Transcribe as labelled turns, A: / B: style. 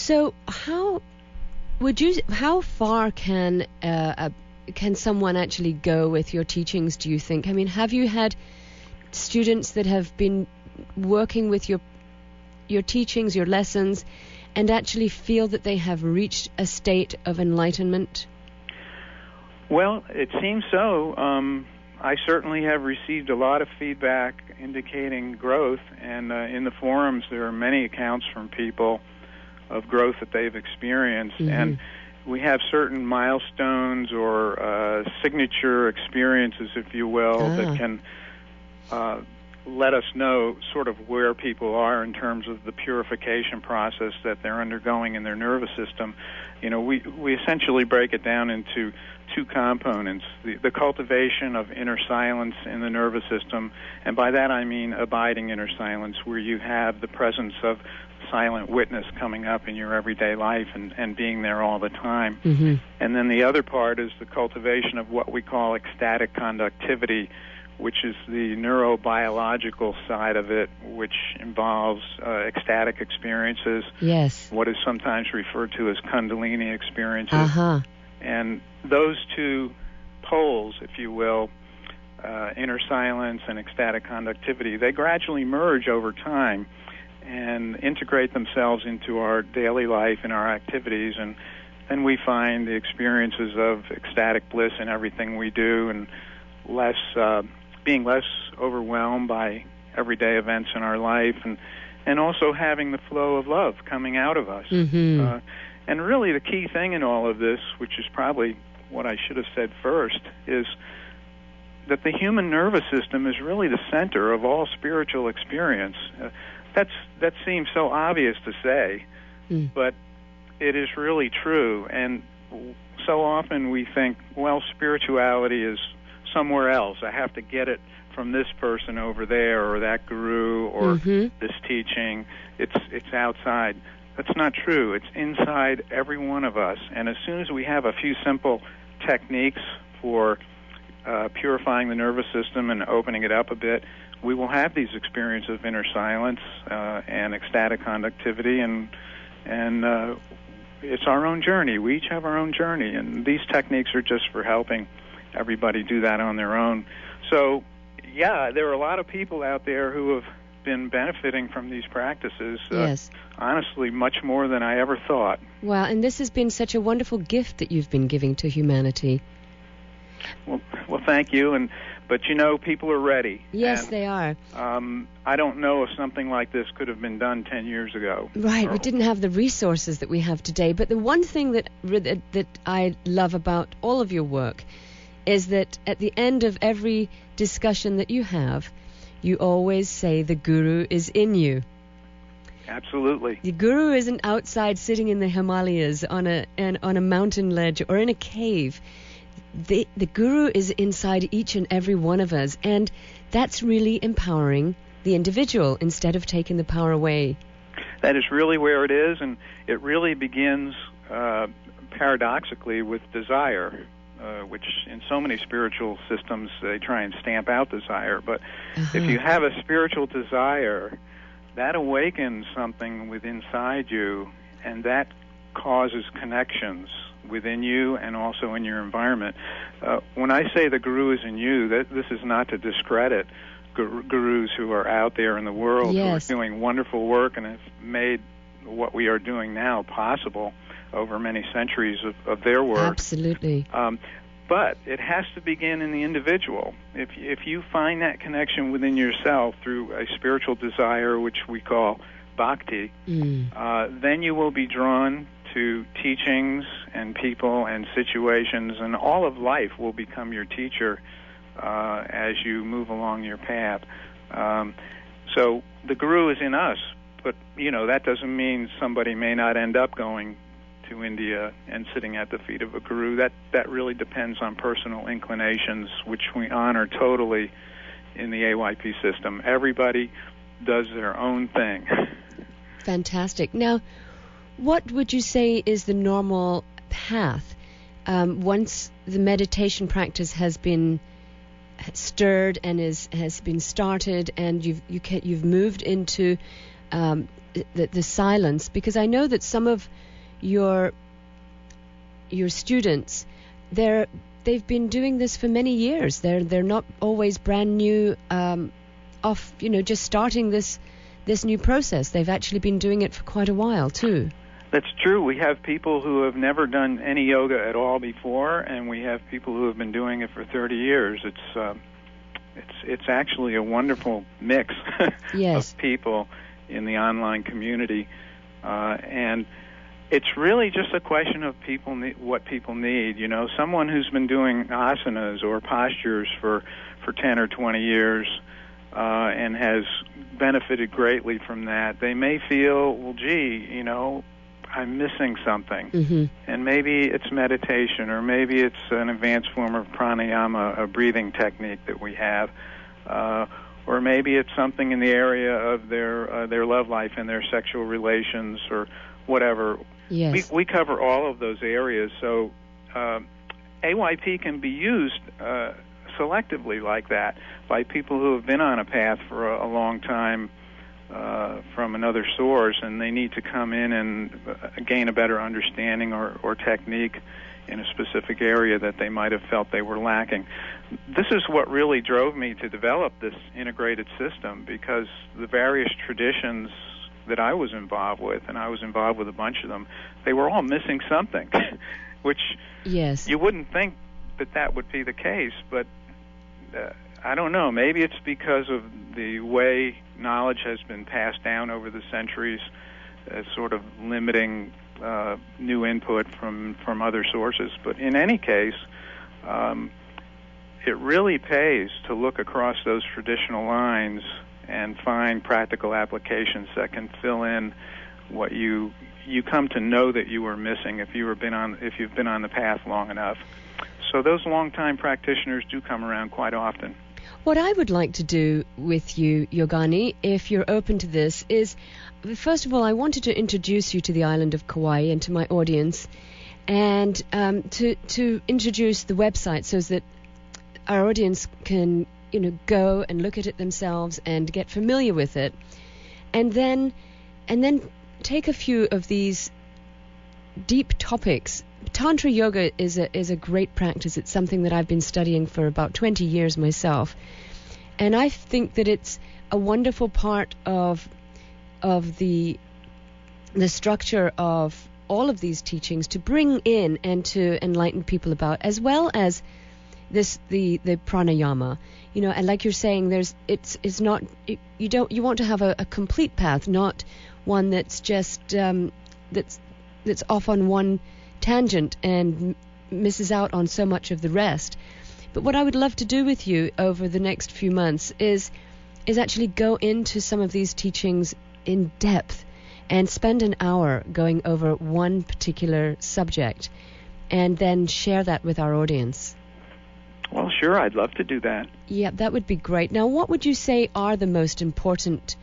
A: So how far can someone actually go with your teachings, do you think? I mean, have you had students that have been working with your teachings, your lessons, and actually feel that they have reached a state of enlightenment?
B: Well, it seems so. I certainly have received a lot of feedback indicating growth, and in the forums there are many accounts from people of growth that they've experienced.
A: Mm-hmm.
B: And we have certain milestones or signature experiences, if you will, that can let us know sort of where people are in terms of the purification process that they're undergoing in their nervous system. You know, we essentially break it down into two components, the cultivation of inner silence in the nervous system, and by that I mean abiding inner silence, where you have the presence of silent witness coming up in your everyday life and being there all the time.
A: Mm-hmm.
B: And then the other part is the cultivation of what we call ecstatic conductivity, which is the neurobiological side of it, which involves ecstatic experiences.
A: Yes.
B: What is sometimes referred to as Kundalini experiences.
A: Uh-huh.
B: And those two poles, if you will, inner silence and ecstatic conductivity, they gradually merge over time and integrate themselves into our daily life and our activities. And then we find the experiences of ecstatic bliss in everything we do, and being less overwhelmed by everyday events in our life, and also having the flow of love coming out of us.
A: Mm-hmm.
B: And really the key thing in all of this, which is probably what I should have said first, is that the human nervous system is really the center of all spiritual experience. That seems so obvious to say, but it is really true. And so often we think, well, spirituality is somewhere else. I have to get it from this person over there, or that guru, or this teaching. It's outside. That's not true. It's inside every one of us. And as soon as we have a few simple techniques for purifying the nervous system and opening it up a bit, we will have these experiences of inner silence and ecstatic conductivity, and it's our own journey. We each have our own journey, and these techniques are just for helping everybody do that on their own. So, yeah, there are a lot of people out there who have been benefiting from these practices.
A: Yes.
B: Honestly, much more than I ever thought.
A: Wow, and this has been such a wonderful gift that you've been giving to humanity.
B: Well, thank you. But you know, people are ready.
A: Yes,
B: and,
A: they are.
B: I don't know if something like this could have been done 10 years ago.
A: Right, we didn't have the resources that we have today. But the one thing that I love about all of your work is that at the end of every discussion that you have, you always say the guru is in you.
B: Absolutely.
A: The guru isn't outside sitting in the Himalayas on a mountain ledge or in a cave. The guru is inside each and every one of us, and that's really empowering the individual instead of taking the power away.
B: That is really where it is, and it really begins paradoxically with desire, which in so many spiritual systems they try and stamp out desire. But if you have a spiritual desire, that awakens something within inside you, and that causes connections within you and also in your environment. When I say the guru is in you, this is not to discredit gurus who are out there in the world who are doing wonderful work and have made what we are doing now possible over many centuries of their work.
A: Absolutely.
B: But it has to begin in the individual. If you find that connection within yourself through a spiritual desire, which we call bhakti, then you will be drawn to teachings and people and situations, and all of life will become your teacher as you move along your path. So the guru is in us, but that doesn't mean somebody may not end up going to India and sitting at the feet of a guru. That really depends on personal inclinations, which we honor totally in the AYP system. Everybody does their own thing.
A: Fantastic. Now, what would you say is the normal path once the meditation practice has been stirred and has been started, and you've moved into the silence, because I know that some of your students, they've been doing this for many years. They're not always brand new, just starting this new process. They've actually been doing it for quite a while too.
B: That's true. We have people who have never done any yoga at all before, and we have people who have been doing it for 30 years. It's actually a wonderful mix
A: Yes.
B: of people in the online community, and it's really just a question of what people need. Someone who's been doing asanas or postures for 10 or 20 years and has benefited greatly from that, they may feel, well, gee, I'm missing something.
A: Mm-hmm.
B: And maybe it's meditation, or maybe it's an advanced form of pranayama, a breathing technique that we have, or maybe it's something in the area of their love life and their sexual relations, or whatever.
A: Yes.
B: We cover all of those areas, so AYP can be used selectively like that by people who have been on a path for a long time from another source, and they need to come in and gain a better understanding or technique in a specific area that they might have felt they were lacking. This is what really drove me to develop this integrated system, because the various traditions that I was involved with, and I was involved with a bunch of them, they were all missing something, which
A: Yes.
B: you wouldn't think that would be the case, but I don't know. Maybe it's because of the way knowledge has been passed down over the centuries, sort of limiting new input from other sources. But in any case, it really pays to look across those traditional lines and find practical applications that can fill in what you come to know that you were missing if you've been on the path long enough. So those long-time practitioners do come around quite often.
A: What I would like to do with you, Yogani, if you're open to this, is, first of all, I wanted to introduce you to the island of Kauai and to my audience, and to introduce the website so that our audience can, go and look at it themselves and get familiar with it, and then take a few of these deep topics. Tantra yoga is a great practice. It's something that I've been studying for about 20 years myself, and I think that it's a wonderful part of the structure of all of these teachings to bring in and to enlighten people about, as well as the pranayama. And like you're saying, it's not, you want to have a complete path, not one that's just that's off on one tangent and misses out on so much of the rest. But what I would love to do with you over the next few months is actually go into some of these teachings in depth and spend an hour going over one particular subject, and then share that with our audience.
B: Well, sure, I'd love to do that.
A: Yeah, that would be great. Now, what would you say are the most important